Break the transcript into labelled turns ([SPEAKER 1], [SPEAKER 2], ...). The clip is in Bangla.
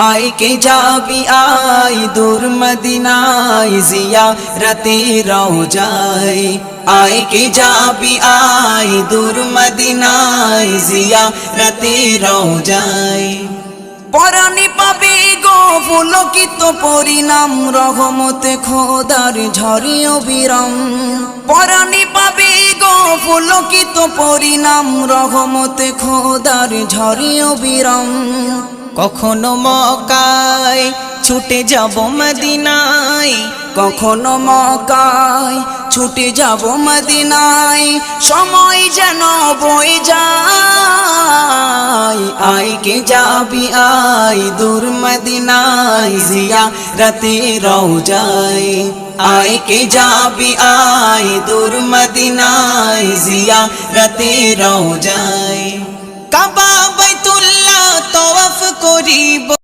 [SPEAKER 1] আয় কে যাবি আয় দূর মদিনায় জিয়ারতে রওজায় আয় কে যাবি আয় দূর মদিনায় জিয়ারতে রওজায় পরাণে পাবে গো পুলকিত পরিণাম রহমতে খোদার ঝরে অবিরাম পরাণে পাবে গো পুলকিত পরিণাম রহমতে খোদার ঝরে অবিরাম কখনো মক্কায় ছুটে যাব মদিনায় কখনো মক্কায় ছুটে যাব মদিনায় সময় যেন বয়ে যায় আয় কে যাবি আয় দূর মদিনায় জিয়ারতে রওজায় আয় কে যাবি আয় দূর মদিনায় জিয়ারতে রওজায় কাবা বাইতুল্লাহ তওয়াফ করিব